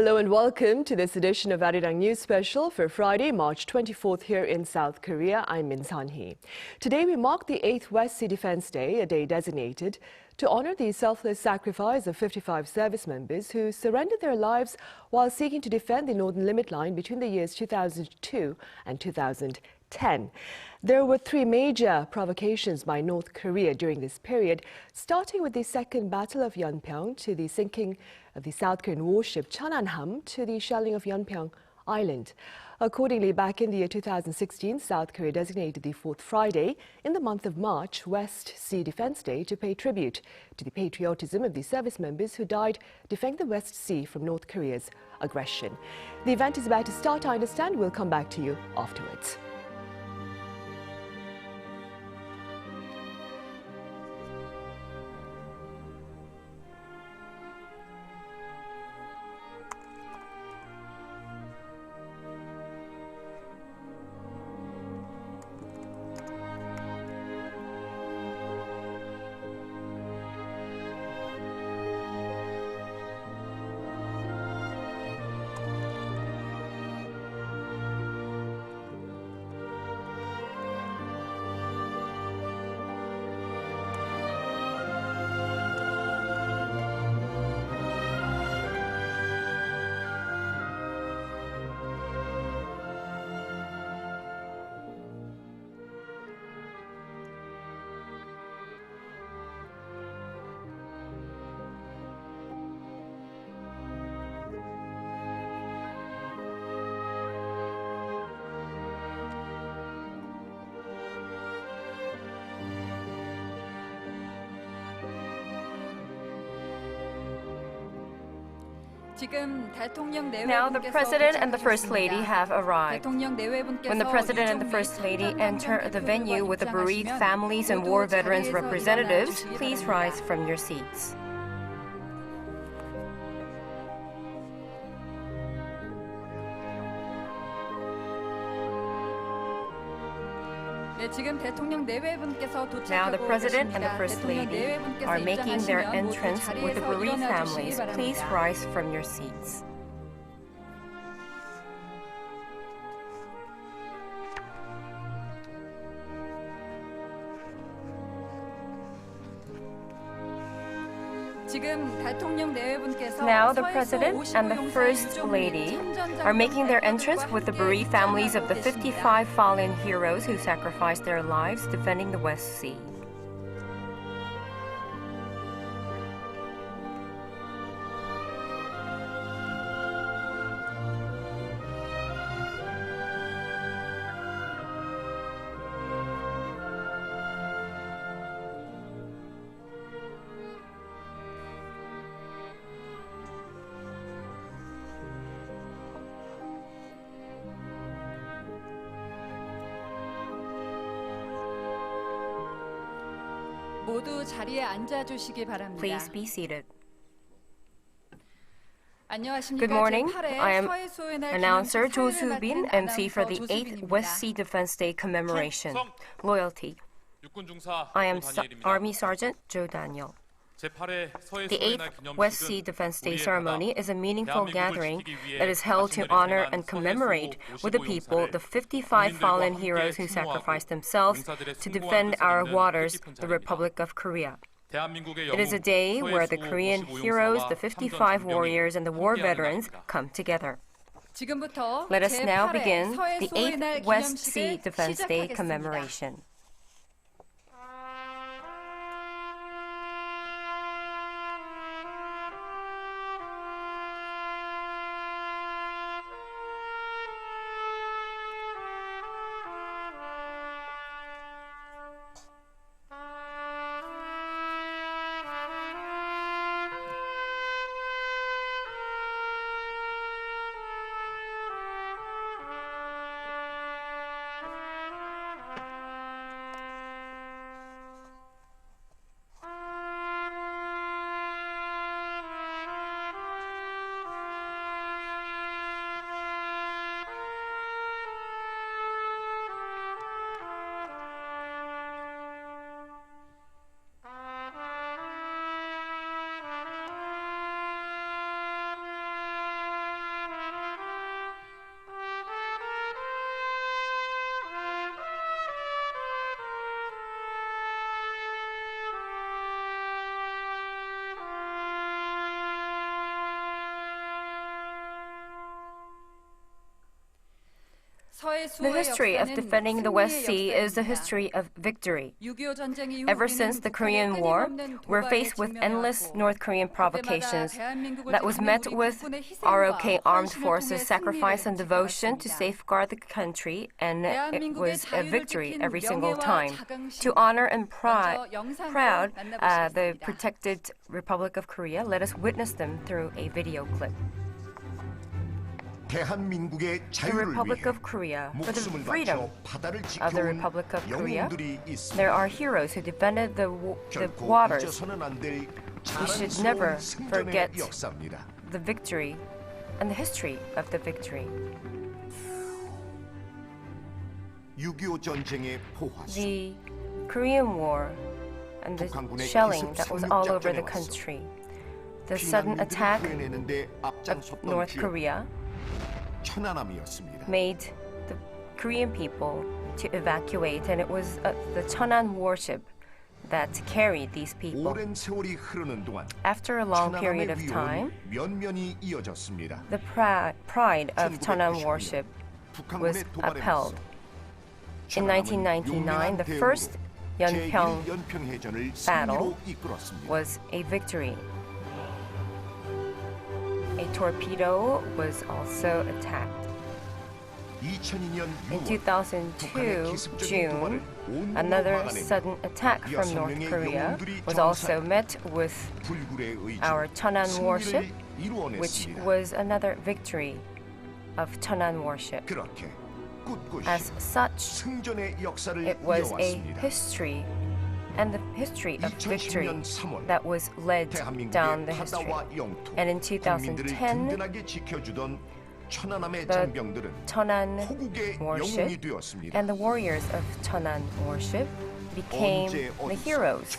Hello and welcome to this edition of Arirang News Special for Friday, March 24th here in South Korea. I'm Min San-hee. Today we mark the 8th West Sea Defense Day, a day designated to honor the selfless sacrifice of 55 service members who surrendered their lives while seeking to defend the northern limit line between the years 2002 and 2010. There were three major provocations by North Korea during this period, starting with the Second Battle of Yeonpyeong to the sinking of the South Korean warship Cheonanham to the shelling of Yeonpyeong Island. Accordingly, back in the year 2016, South Korea designated the fourth Friday in the month of March West Sea Defense Day to pay tribute to the patriotism of the service members who died defending the West Sea from North Korea's aggression. The event is about to start, I understand. We'll come back to you afterwards. Now the President and the First Lady have arrived. When the President and the First Lady enter the venue with the bereaved families and war veterans representatives, please rise from your seats. Now the President and the First Lady are making their entrance with the bereaved families. Please rise from your seats. Now the President and the First Lady are making their entrance with the bereaved families of the 55 fallen heroes who sacrificed their lives defending the West Sea. Please be seated. Good morning. I am announcer Jo Soo-bin, MC for the 8th West Sea Defense Day commemoration. Loyalty. I am Army Sergeant Jo Daniel. The 8th West Sea Defense Day ceremony is a meaningful gathering that is held to honor and commemorate with the people the 55 fallen heroes who sacrificed themselves to defend our waters, the Republic of Korea. It is a day where the Korean heroes, the 55 warriors, and the war veterans come together. Let us now begin the 8th West Sea Defense Day commemoration. The history of defending the West Sea is the history of victory. Ever since the Korean War, we're faced with endless North Korean provocations that was met with ROK armed forces' sacrifice and devotion to safeguard the country, and it was a victory every single time. To honor and proud the protected Republic of Korea, let us witness them through a video clip. The Republic of Korea, for the freedom of the Republic of Korea, there are heroes who defended the waters. We should never forget the victory and the history of the victory. The Korean War and the shelling that was all over the country, the sudden attack of North Korea made the Korean people to evacuate, and it was the Cheonan warship that carried these people. After a long period of time, the pride of Cheonan warship was upheld. In 1999, the first Yeonpyeong battle was a victory. A torpedo was also attacked. In 2002, June, another sudden attack from North Korea was also met with our Cheonan warship, which was another victory of Cheonan warship. As such, it was a history and the history of victory that was led down the history. And in 2010, the Cheonan warship and the warriors of Cheonan warship became the heroes.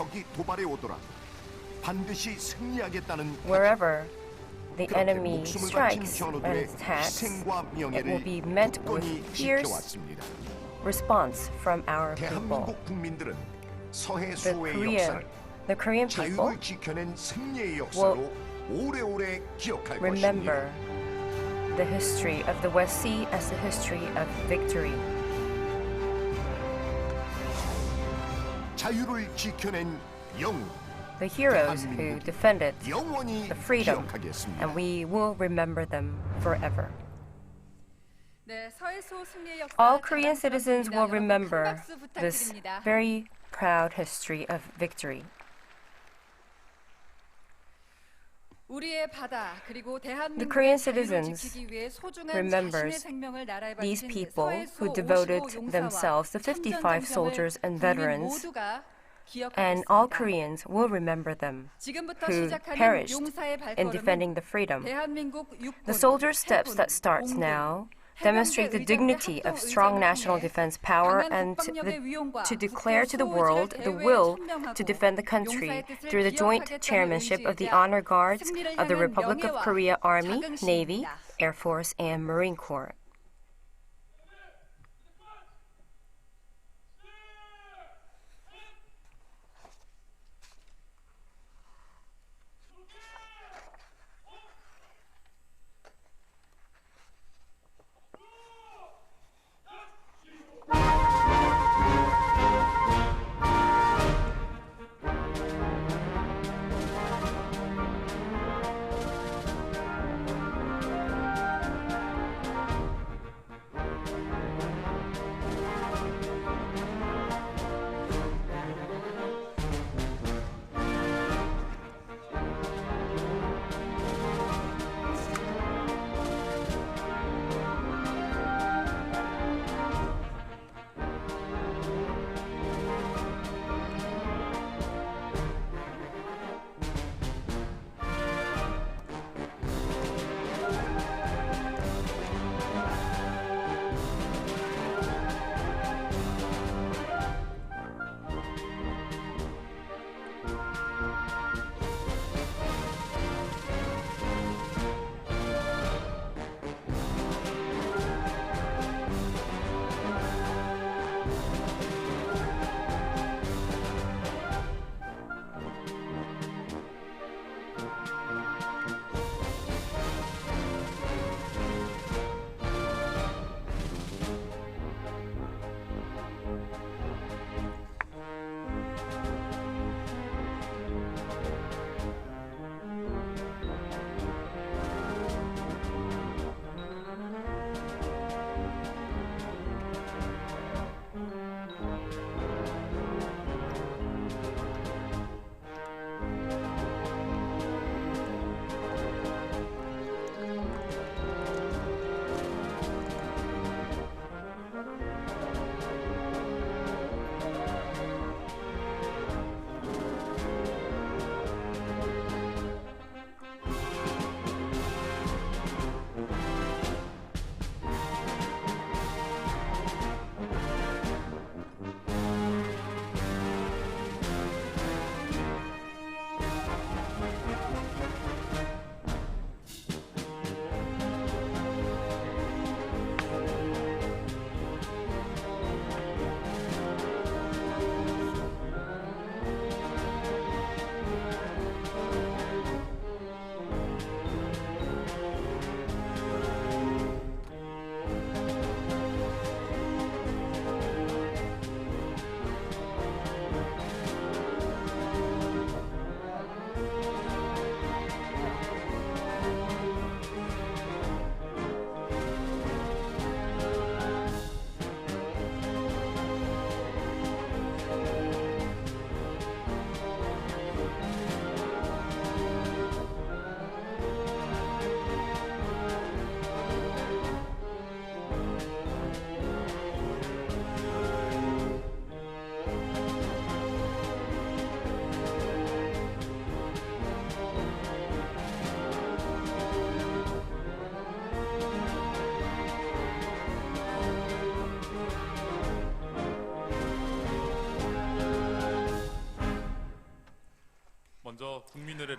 Wherever the enemy strikes and attacks, it will be met with fierce response from our people. The Korean people will remember the history of the West Sea as the history of victory. The heroes who defended the freedom, and we will remember them forever. All Korean citizens will remember this very proud history of victory. The Korean citizens remembers these people who devoted themselves, the 55 soldiers and veterans, and all Koreans will remember them who perished in defending the freedom. The soldier steps that starts now demonstrate the dignity of strong national defense power and to declare to the world the will to defend the country through the joint chairmanship of the Honor Guards of the Republic of Korea Army, Navy, Air Force, and Marine Corps.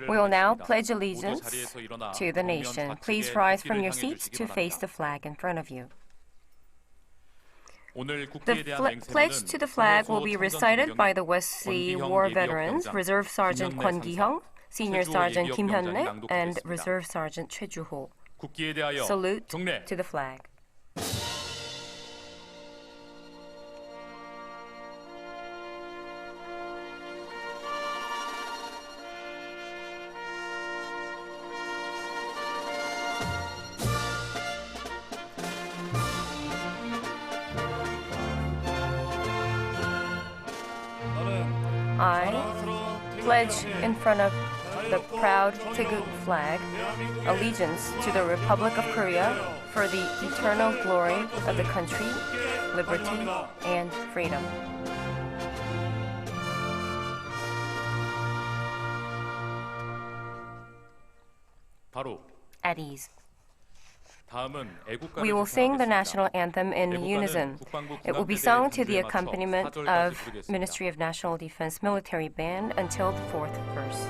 We will now pledge allegiance to the nation. Please rise from your seats to face the flag in front of you. The pledge to the flag will be recited by the West Sea War veterans, Reserve Sergeant Kwon Gi-hyung, Senior Sergeant Kim Hyun-nae, and Reserve Sergeant Choi Ju-ho. Salute to the flag. I pledge in front of the proud Taegu flag allegiance to the Republic of Korea for the eternal glory of the country, liberty, and freedom. At ease. We will sing the national anthem in unison. It will be sung to the accompaniment of Ministry of National Defense military band until the fourth verse.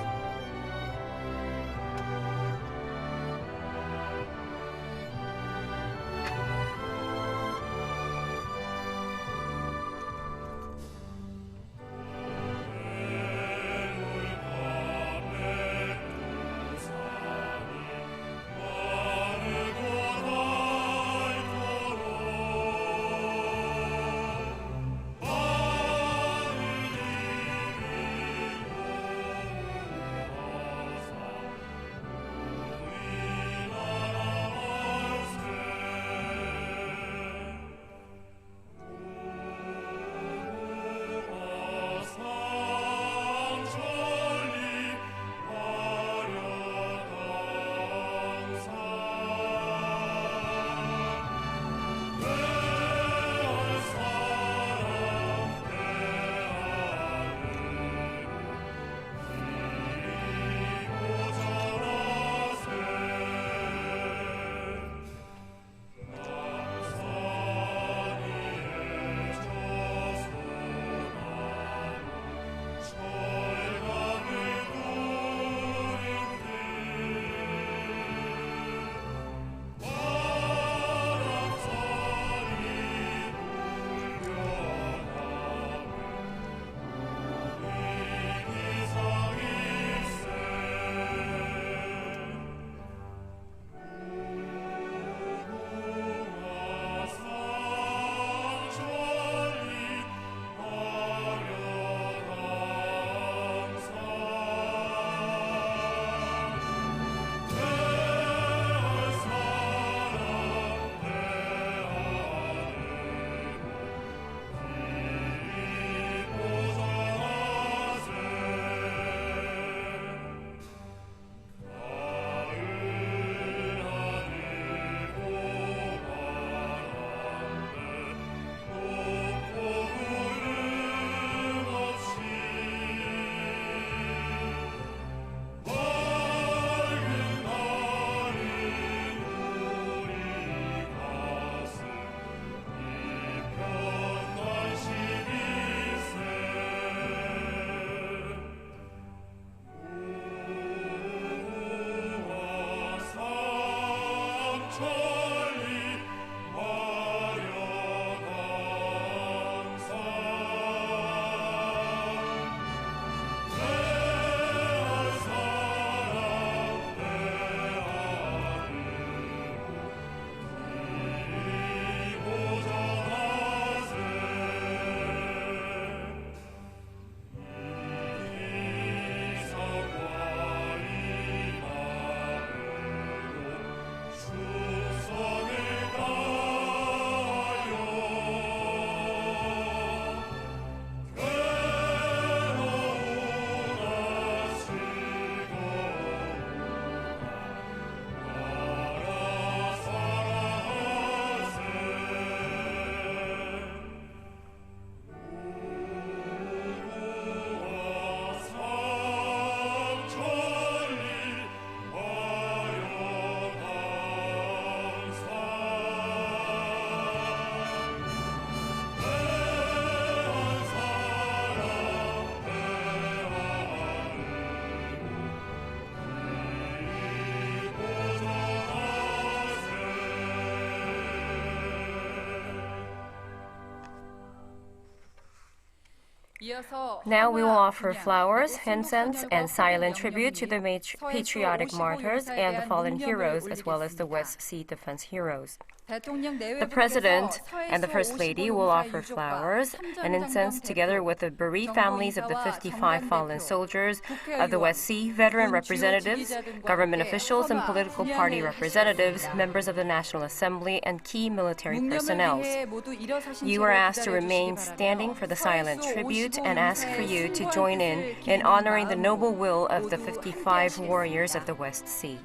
Now we will offer flowers, incense, and silent tribute to the patriotic martyrs and the fallen heroes, as well as the West Sea Defense heroes. The President and the First Lady will offer flowers and incense together with the bereaved families of the 55 fallen soldiers of the West Sea, veteran representatives, government officials and political party representatives, members of the National Assembly, and key military personnel. You are asked to remain standing for the silent tribute and ask for you to join in honoring the noble will of the 55 warriors of the West Sea.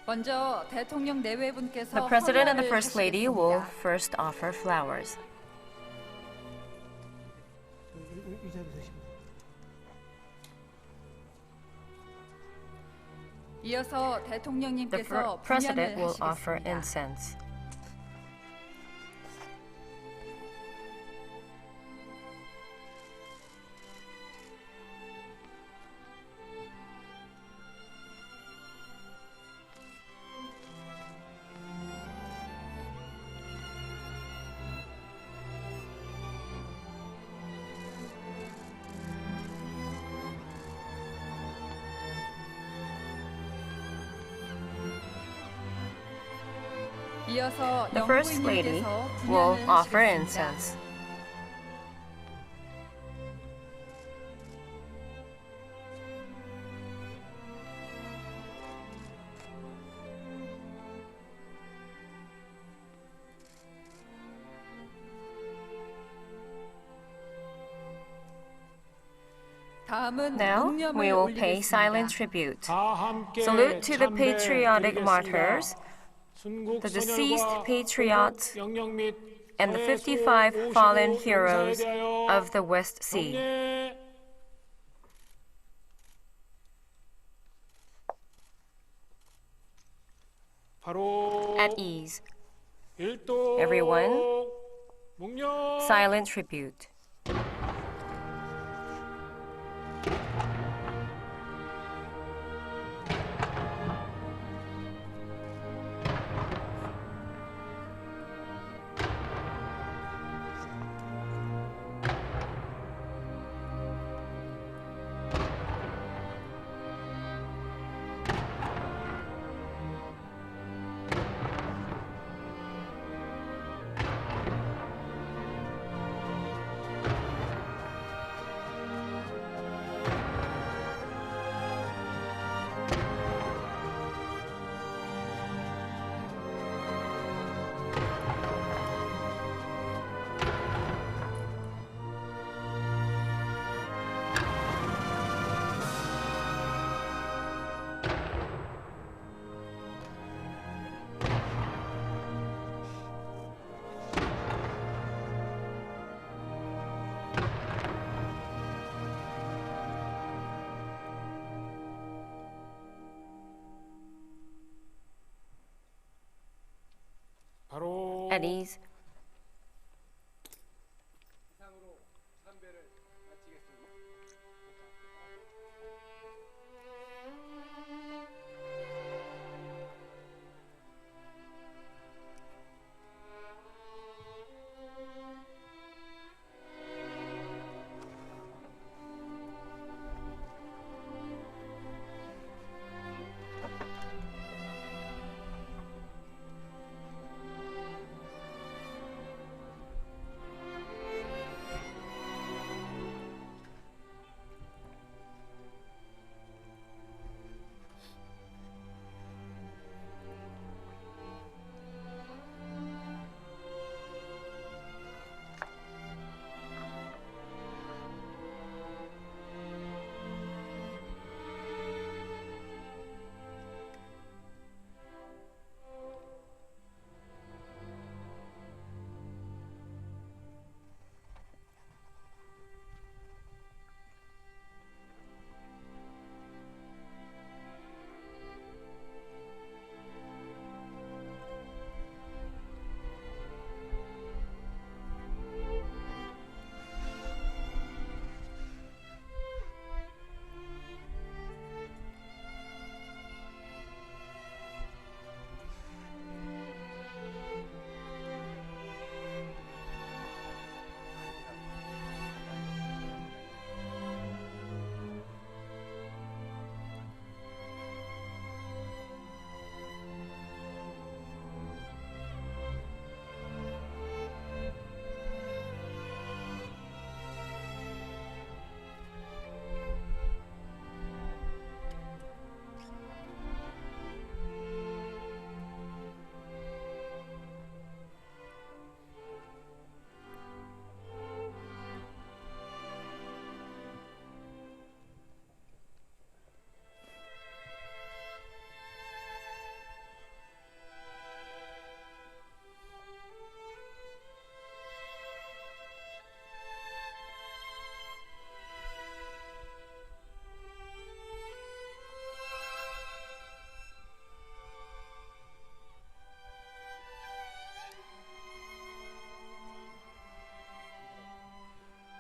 The President and the First Lady will first offer flowers. The President will offer incense. The First Lady will offer incense. Now we will pay silent tribute. Salute to the patriotic martyrs, the deceased patriots, and the 55 fallen heroes of the West Sea. At ease. Everyone, silent tribute. At ease.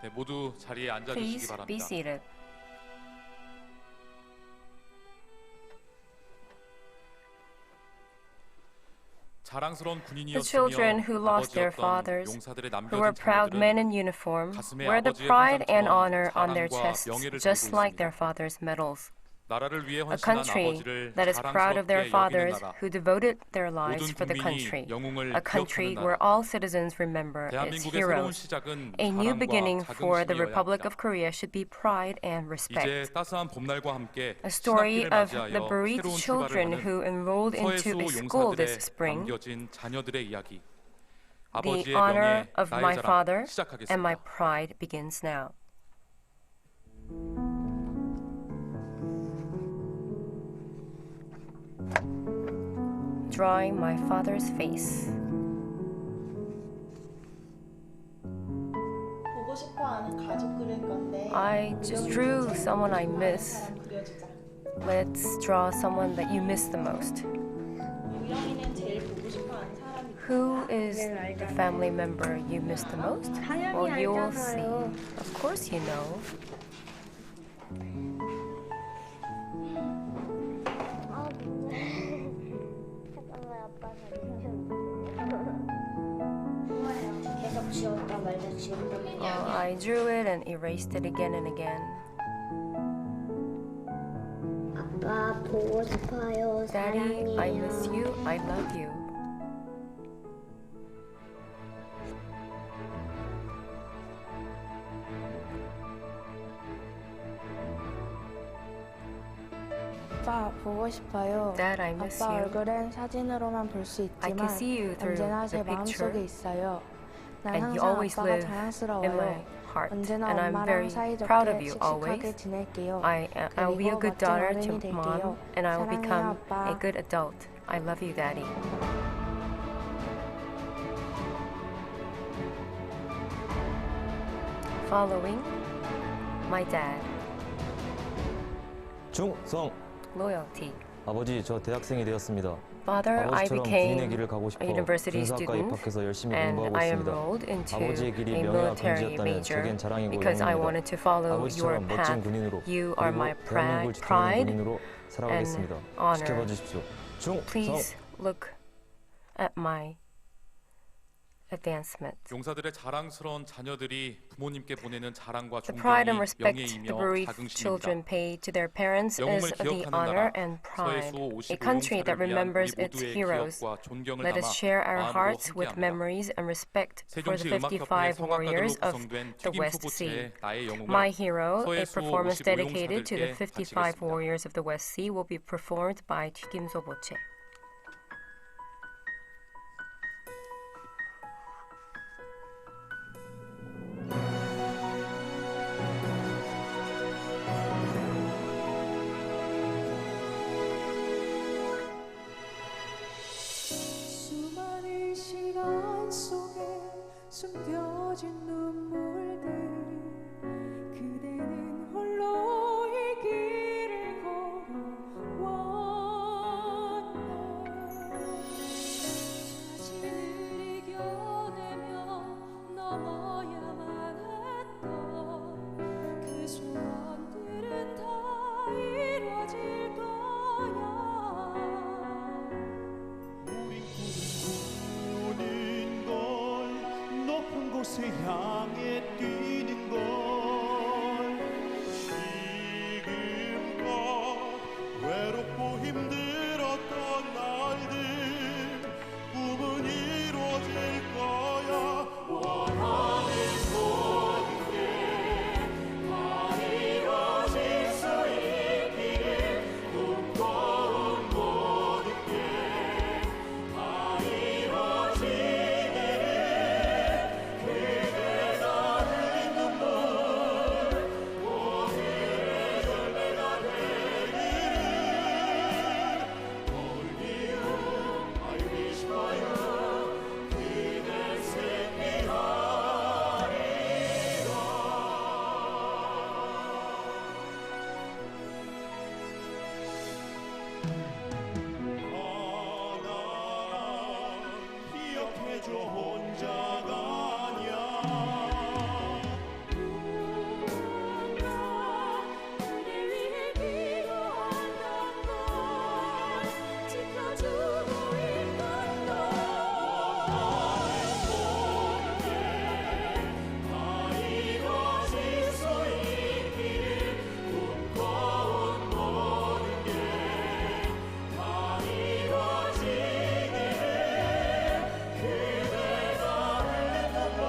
네, 모두 자리에 앉아 주시기 Please be 바랍니다. seated. 자랑스러운 The 군인이었으며 children who lost their 아버지였던 fathers, 용사들의 who were 남겨진 proud men 자녀들은 in uniform, 가슴에 wear the 아버지의 pride and 훈장처럼 honor on their 자랑과 chests, 명예를 just 들고 like 있습니다. their father's medals. 나라를 위해 A 헌신한 country 아버지를 that is proud of their 자랑스럽게 여기는 fathers 나라. who devoted their lives 모든 for the 국민이 country. 영웅을 A country 기억하는 where 나라. all citizens remember its 대한민국의 새로운 heroes. 시작은 A new 자랑과 beginning for the 자긍심이어야 Republic 합니다. of Korea should be pride and 이제 respect. 따스한 봄날과 함께 A story 신학기를 of the 맞이하여 bereaved 새로운 children 출발을 who 하는 enrolled into a 서해수호 school this 용사들의 spring. 남겨진 자녀들의 이야기. The 아버지의 honor 명예, of 나의 my 자랑 father and my 시작하겠습니다. pride begins now. Drawing my father's face. 보고 싶어하는 가족 그릴 건데. I just drew someone I miss. 사람 그려주자. Let's draw someone that you miss the most. 우영이는 제일 보고 싶어하는 사람이. Who is the family member you miss the most? Well, you'll see. Of course you know. 계속 지웠다 말다 지웠다 I drew it and erased it again and again. 아빠 보고 싶어요 Daddy, I 사랑해요 miss you. I love you. 아빠 엄마 보고 싶어요. Dad, I miss 아빠 you. 얼굴은 사진으로만 볼 수 I can 있지만 see you through 언제나 the 제 마음속에 picture, 있어요. 난 and you 항상 always 아빠가 live in my 자랑스러워요. heart, 언제나 and I'm 엄마랑 very proud of 사이좋게 you 씩씩하게 always. 지낼게요. I'll be a 그리고 good 멋진 daughter 어른이 to 될게요. mom, and I will 사랑해요, become 아빠. a good adult. I love you, Daddy. Following my dad. 충성! Loyalty. 아버지, 저 대학생이 되었습니다. Father, I 아버지처럼 became 군인의 길을 가고 싶어 a university 군사학과 student, 입학해서 열심히 and 공부하고 I 있습니다. enrolled into 아버지의 길이 a 명예와 military 긍지였다면 major 제겐 자랑이고 because I 영광입니다. wanted to follow your 아버지처럼 멋진 path. 군인으로 You are my 그리고 대한민국을 지키는 pride 군인으로 살아가겠습니다. honor. 지켜봐 주십시오. 충성! Please look at my advancement. 용사들의 자랑스러운 자녀들이 부모님께 보내는 자랑과 The pride and 존경이 respect the 명예이며 bereaved children 자긍심입니다. pay to their parents 영웅을 is the 기억하는 honor 나라, and pride. 서해수호 A country that 55용사를 위한 remembers 우리 its 모두의 heroes. 기억과 존경을 Let 담아 us share our 마음으로 hearts with 함께합니다. memories and respect for the 세종시 음악협회 55 warriors 성악가들로 of 구성된 the West Sea. 튀김소보체의 나의 영웅을 My hero, a 서해수호 performance 55 dedicated to the 용사들께 55 바치겠습니다. warriors of the West Sea, will be performed by 튀김소보체. 수많은 시간 속에 숨겨진 눈물들 그대는 홀로 이 길을 걸어왔나 자신을 이겨내며 넘어야만 했던 그 소원들은 다 이루어질 거야 우린 걸 높은 곳에 향해 뛰는 걸 지금껏 외롭고 힘들었던 날들 꿈은 이루어질 거야 원하는 모든 게다 이루어질 수 있기를 꿈꿔온 모든 게다 이루어지기를 그대가 흘린 눈물 오늘의 열매가 되기를 Only you, I wish for you 그댈 하나 기억해줘 혼자가 아니야 그대 위해 기도한단 걸 지켜주고 있던 다 이루어질 수 있기를 꿈꿔온 모든 게다 이루어지기를 그대가 흘린 눈물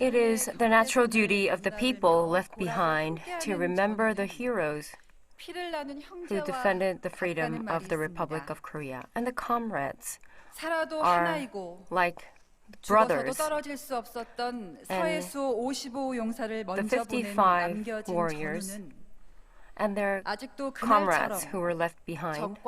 It is the natural duty of the people left behind to remember the heroes who defended the freedom of the Republic of Korea. And the comrades are like brothers. And the 55 warriors and their comrades who were left behind,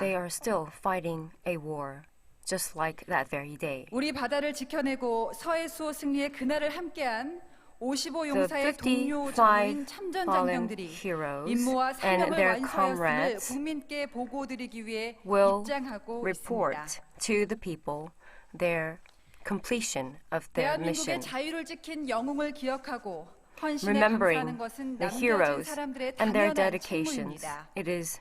they are still fighting a war, just like that very day. 우리 바다를 지켜내고 서해수호 승리의 그날을 함께한 55용사의 동료 전우인 참전 장병들이 임무와 사명을 완수하였음을 국민께 보고드리기 위해 입장하고 report to the people their completion of their mission. 대한민국의 자유를 지킨 영웅을 기억하고 Remembering the heroes and their dedications, it is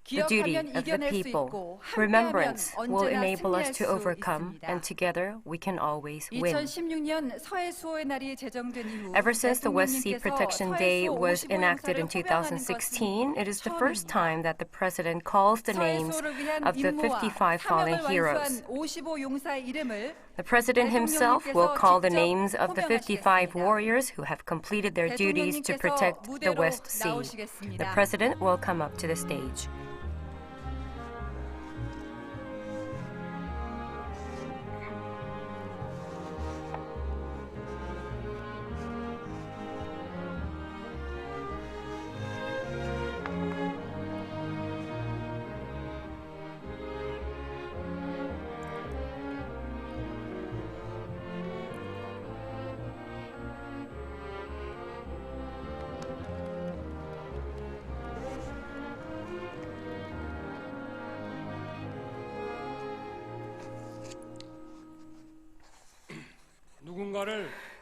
the duty of the people. Remembrance will enable us to overcome, and together we can always win. Ever since the West Sea Protection Day was enacted in 2016, it is the first time that the President calls the names of the 55 fallen heroes. The President himself will call the names of the 55 warriors who have completed their duties to protect the West Sea. The President will come up to the stage.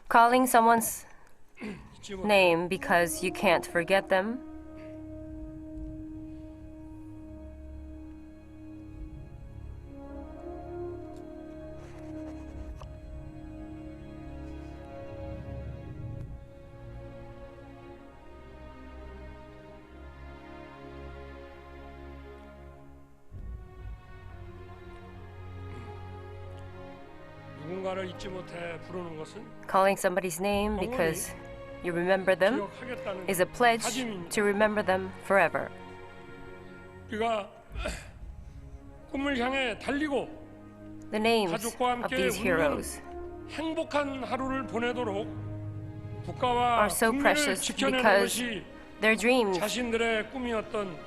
Calling someone's name because you can't forget them. Calling somebody's name because you remember them is a pledge to remember them forever. The names of these heroes are so precious because their dreams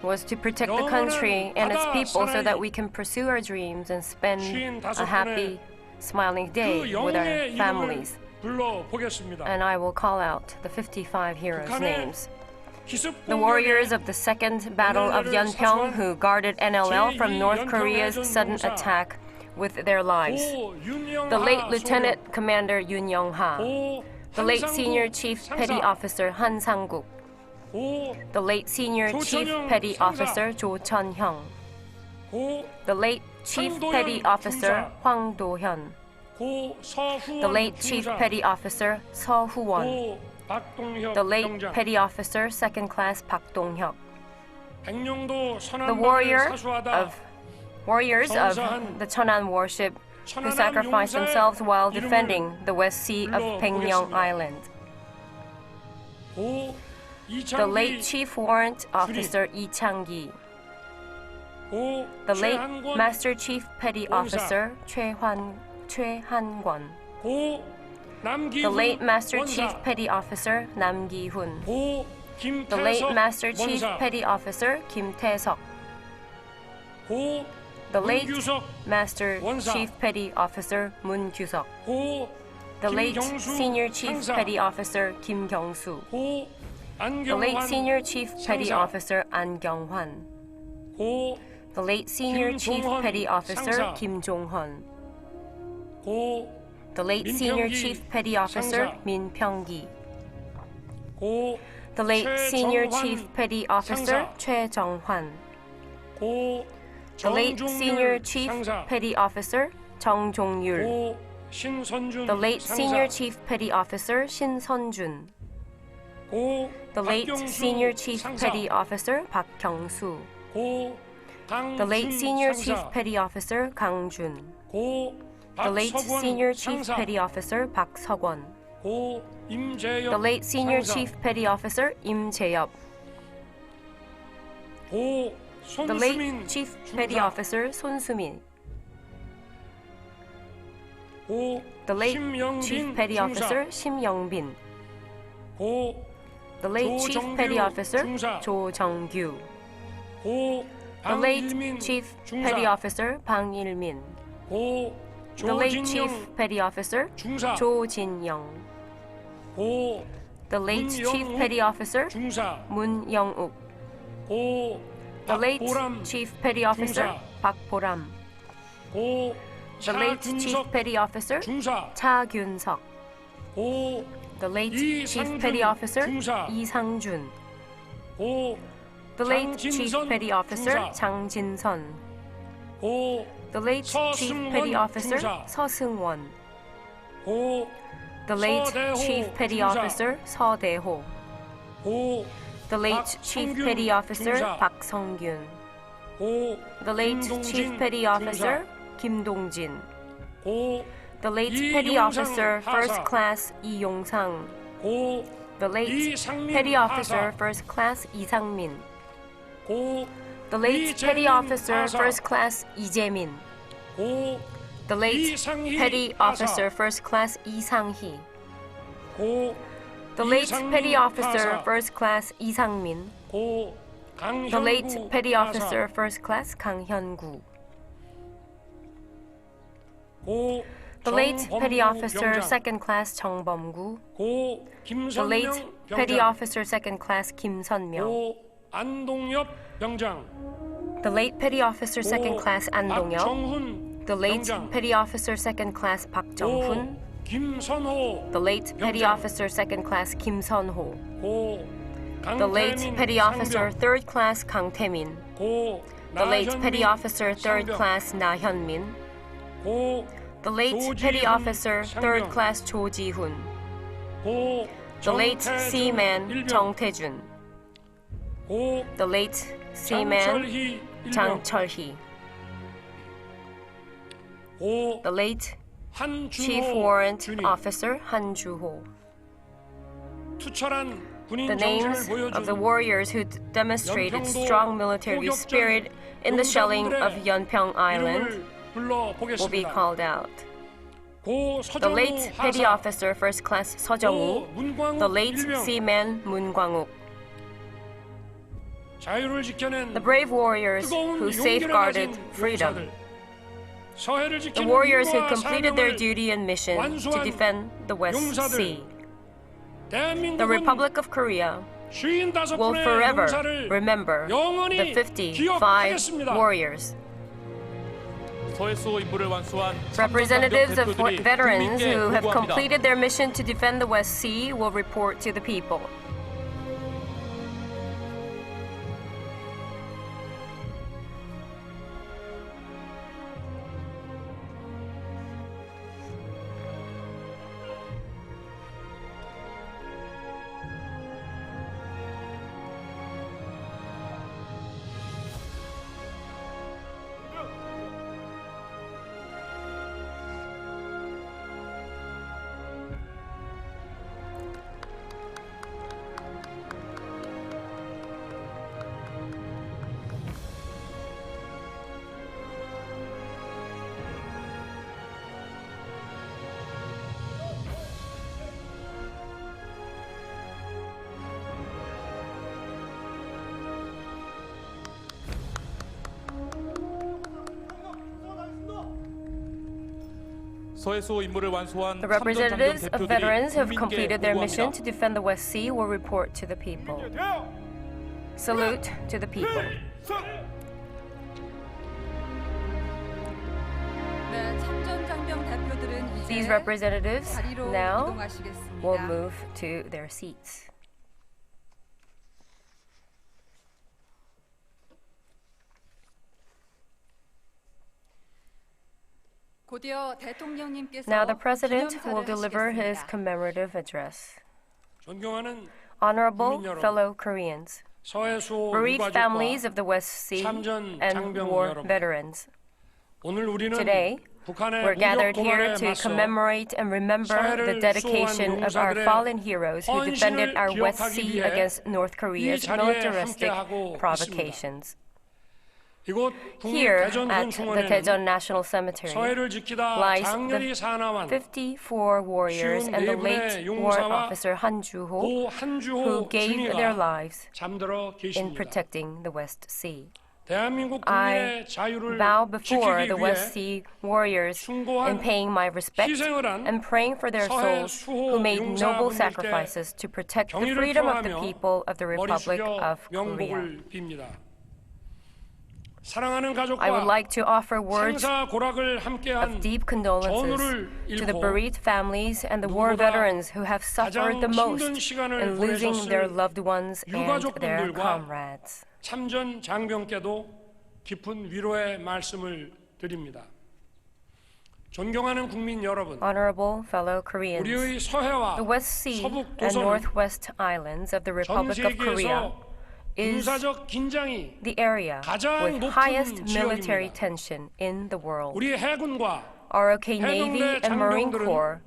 was to protect the country and its people so that we can pursue our dreams and spend a happy, smiling day with our families. And I will call out the 55 heroes' names. The warriors of the Second Battle of Yeonpyeong who guarded NLL from North Korea's sudden attack with their lives. The late Lieutenant Commander Yoon Young-ha. The late Senior Chief Petty Officer Han Sang-guk. The late Senior Chief Petty Officer Jo Chun-hyung. The late Chief Petty Officer Hwang Do-hyun. The late Chief Petty Officer Seo Woo-won. The late Petty Officer Second Class Park Dong-hyuk. The warriors of the Cheonan warship who sacrificed themselves while defending the West Sea of Baekneung Island. The late Chief Warrant Officer Lee Chang-gi. The late Master Chief Petty Officer Choi Han-kwon. The late Master Chief Petty Officer Nam Gi-hun. The late Master Chief Petty Officer Kim Tae-seok. The late Master Chief Petty Officer Moon Kyu-seok. The late Senior Chief Petty Officer Kim Kyung-soo. The late Senior Chief Petty Officer An Kyung-hwan. The late Senior Chief Petty Officer Kim Jong-hun. The late Senior Chief Petty Officer Min Pyong-gi. The late Senior Chief Petty Officer Choi Jong-hwan. The late Senior Chief Petty Officer Jung Jong-yul. The late Senior Chief Petty Officer Shin Sun-jun. The late Senior Chief Petty Officer Park Kyung-soo. The late Senior Chief Petty Officer Kang Jun. The late Senior Chief Petty Officer Park Seok-won. The late Senior Chief Petty Officer Im Jae-yeop. The late Chief Petty Officer Son Soo-min. The late Chief Petty Officer Shim Young-bin. The late Chief Petty Officer Jo Jung-gyu. The late Chief Petty Officer Bang Il-min. The late Chief Petty Officer Jo Jin-young. The late Chief Petty Officer Moon Young-uk. The late Chief Petty Officer Park Bo-ram. The late Chief Petty Officer Cha Gyun-seok. The late Chief Petty Officer Lee Sang-jun. The late Chief Petty Officer Jang Jin-sun. The late Chief Petty Officer Seo Seung-won. The late Chief Petty Officer Seo Dae-ho. The late Chief Petty Officer Park Sung-gyun. The late Chief Petty Officer Kim Dong-jin. The late Petty Officer First Class Lee Yong-sang. The late Petty Officer First Class Lee Sang-min. The late Petty Officer First Class Lee Jae-min. The late Petty Officer First Class Lee Sang-hee. The late Petty Officer First Class Lee Sang-min. The late Petty Officer First Class Kang Hyun-gu. The late Petty Officer Second Class Chung Bum-gu. The late Petty Officer Second Class Kim Sun-myung. The late Petty Officer Second Class An Dong-yeop. The late Petty Officer Second Class Park Jung-hoon. The late Petty Officer Second Class Kim Sun-ho. The late Petty Officer Third Class Kang Tae-min. The late Petty Officer Third Class Na Hyun-min. The late Petty Officer Third Class Cho Ji-hoon. The late Seaman Jung Tae-jun. The late Seaman Jang Chul-hee. The late Chief Warrant Officer Han Ju-ho. The names of the warriors who demonstrated strong military spirit in the shelling of Yeonpyeong Island will be called out. The late Petty Officer First Class Seo Jung-woo. The late Seaman Moon Kwang-wook. The brave warriors who safeguarded freedom. The warriors who completed their duty and mission to defend the West Sea. The Republic of Korea will forever remember the 55 warriors. Representatives of veterans who have completed their mission to defend the West Sea will report to the people. The representatives of veterans who have completed their mission to defend the West Sea will report to the people. Salute to the people. These representatives now will move to their seats. Now the President will deliver his commemorative address. Honorable fellow Koreans, bereaved families of the West Sea and war veterans, today We're gathered here to commemorate and remember the dedication of our fallen heroes who defended our West Sea against North Korea's militaristic provocations. Here at the Daejeon National Cemetery lies the 54 warriors and the late war officer Han Ju-ho who gave their lives in protecting the West Sea. I bow before the West Sea warriors in paying my respect and praying for their souls who made noble sacrifices to protect the freedom of the people of the Republic of Korea. I would like to offer words of deep condolences to the bereaved families and the war veterans who have suffered the most in losing their loved ones and their comrades. 참전 장병께도 깊은 위로의 말씀을 드립니다. 존경하는 국민 여러분, Honorable fellow Koreans, 우리의 서해와 the West Sea 서북 and 도서는 Northwest Islands of the 전 Republic of Korea 세계에서 is 군사적 긴장이 the area 가장 with 높은 highest military 지역입니다. tension in the world. 우리 해군과 Our OK Navy 해병대 and Marine 장병들은 Corps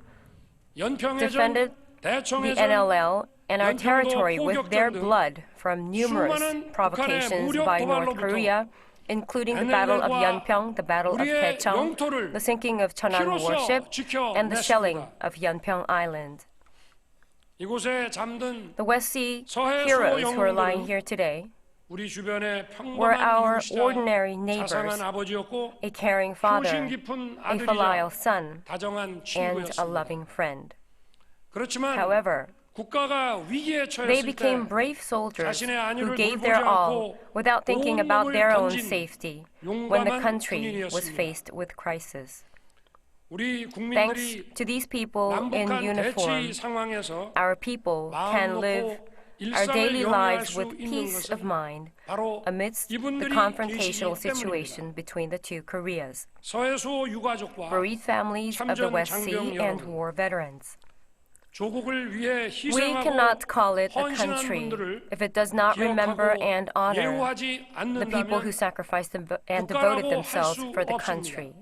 연평해전, defended the 대청해전, NLL and our 연평도 territory with their 포격전 등 blood from numerous 수많은 provocations 북한의 by 무력 North 도발로부터 Korea, including the Battle of NLL과 Yeonpyeong, the Battle of 우리의 Daejeon, 영토를 the sinking of Cheonan 피로써 warship, and the 지켜냈습니다. shelling of Yeonpyeong Island. 이곳에 잠든 The West Sea 서해수호 heroes who are lying 영웅들은 here today 우리 주변의 were 평범한 our 이웃이자 ordinary neighbors, 자상한 아버지였고 a caring father, 효심 깊은 a filial 아들이자 son, 다정한 and a 친구였습니다. loving friend. 그렇지만 However, 국가가 위기에 they 처했을 became 때 brave soldiers 자신의 who 안위를 gave 돌보지 their all 않고 without thinking 온 about 몸을 their own 던진 safety when the 용감한 country was 군인이었습니다. faced with crisis. 우리 Thanks 국민들이 to these people in 남북한 uniform, 대치 상황에서 our people can 마음 live 놓고 our 일상을 daily 영위할 lives 수 with 있는 peace of 것은 mind 바로 amidst the 이분들이 confrontational 계시기 situation 때문입니다. between the two Koreas. 서해수호 유가족과 Bereaved families of the 참전 West Sea 장병 and 여러분, war veterans. 조국을 위해 We 희생하고 cannot call it a 헌신한 country 분들을 if it does not remember 기억하고 and honor 예우하지 the people who 않는다면 sacrificed and devoted 국가라고 themselves 할 수 for the 없습니다. country.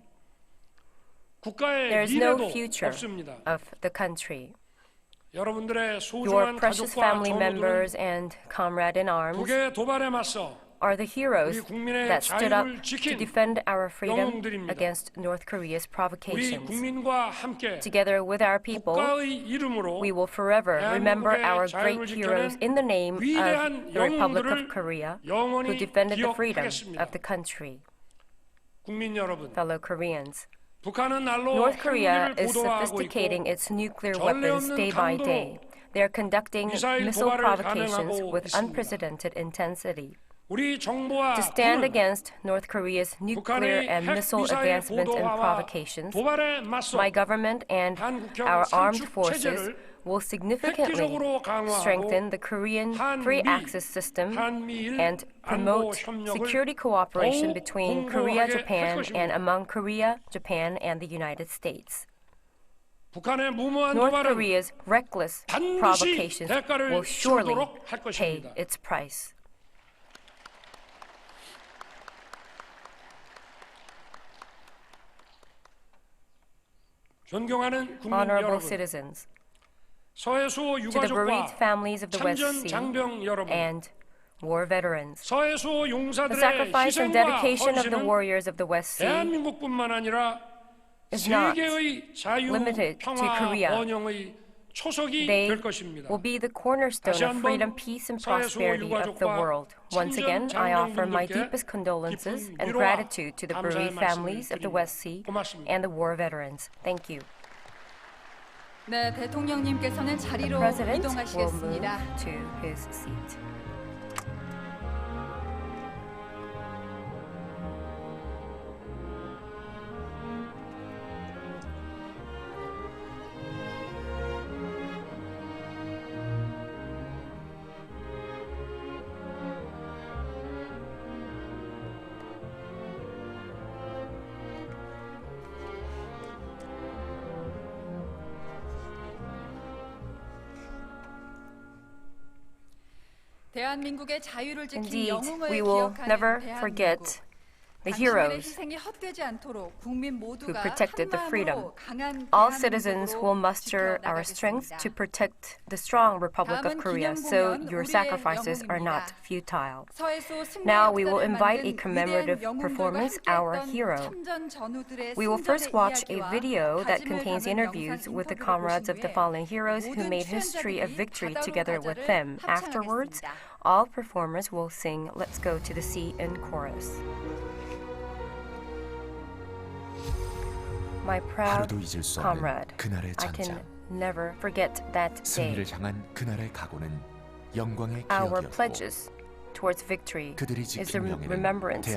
국가의 There is no 미래도 future 없습니다. of the country. 여러분들의 Your 소중한 precious 가족과 family 전우들은 members and comrade in arms 북의 도발에 맞서 are the heroes 우리 국민의 that stood up 자유를 to 지킨 defend our freedom 영웅들입니다. against North Korea's 우리 provocations. 국민과 함께 Together with our people, 국가의 이름으로 we will forever remember 대한민국의 our 자유를 great heroes in the name of 위대한 the Republic of 영웅들을 Korea who 영원히 defended the freedom 기억하겠습니다. of the country. 국민 여러분, Fellow Koreans, 북한은 날로 North Korea 핵무기를 is 고도화하고 sophisticating 있고 its nuclear 전례 weapons 없는 day by 강도로 day. They are conducting 미사일 missile 도발을 provocations 감행하고 with 있습니다. unprecedented intensity. 우리 정부와 To stand 군은 against North Korea's nuclear 북한의 and 핵 missile 미사일 advancements and 고도화와 provocations, 도발에 맞서 my government and 한국형 our armed 상축 forces 체제를 will significantly 획기적으로 강화하고 strengthen the Korean free access system 한미일 and 안보 promote 협력을 security cooperation 더욱 between Korea, 공고하게 Japan, 할 and 것입니다. among Korea, Japan, and the United States. 북한의 무모한 North 도발은 Korea's reckless 반드시 provocations 대가를 will surely 치르도록 할 pay 것입니다. its price. 존경하는 국민 Honorable 여러분, citizens, 서해수호 to the bereaved 유가족과 families of the West 참전 Sea 장병 여러분, and war veterans, 서해수호 the 용사들의 sacrifice and 희생과 dedication of the 헌신은 warriors of the West Sea 대한민국뿐만 아니라 is not 세계의 자유, limited to 평화, Korea. 번영의 초석이 They 될 것입니다. will be the cornerstone 다시 of 한번 freedom, peace, and prosperity of the 유가족과 world. Once again, I offer my deepest condolences 깊은 and 위로와 gratitude to the 감사의 bereaved families of the 말씀을 West Sea 고맙습니다. and the war veterans. Thank you. 네, 대통령님께서는 The 자리로 President will move 이동하시겠습니다. to his seat. 대한민국의 자유를 지킨 Indeed, 영웅을 we will 기억하는 never 대한민국. forget the heroes who protected the freedom. All citizens will muster our strength to protect the strong Republic of Korea, so your sacrifices are not futile. Now we will invite a commemorative performance, Our Hero. We will first watch a video that contains interviews with the comrades of the fallen heroes who made history of victory together with them. Afterwards, all performers will sing Let's Go to the Sea in chorus. My proud comrade, I can never forget that day. Our pledges towards victory is the remembrance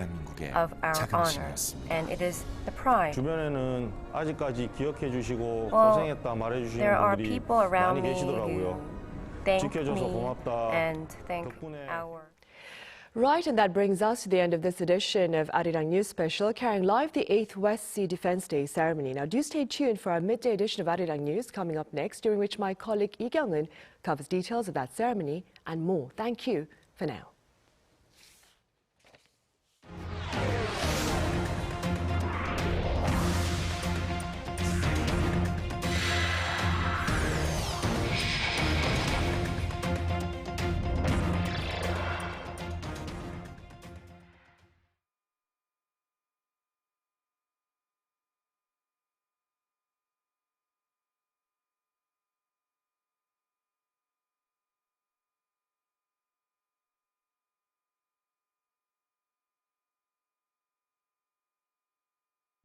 of our honor, and it is the pride. 주변에는 아직까지 기억해 주시고 Well, 고생했다 말해 주시는 there are 분들이 people around 많이 me 계시더라고요. who thank 지켜줘서 me 고맙다. and thank 덕분에 our. Right, and that brings us to the end of this edition of Arirang News Special, carrying live the 8th West Sea Defence Day ceremony. Now, do stay tuned for our midday edition of Arirang News coming up next, during which my colleague Lee Kyung-eun covers details of that ceremony and more. Thank you for now.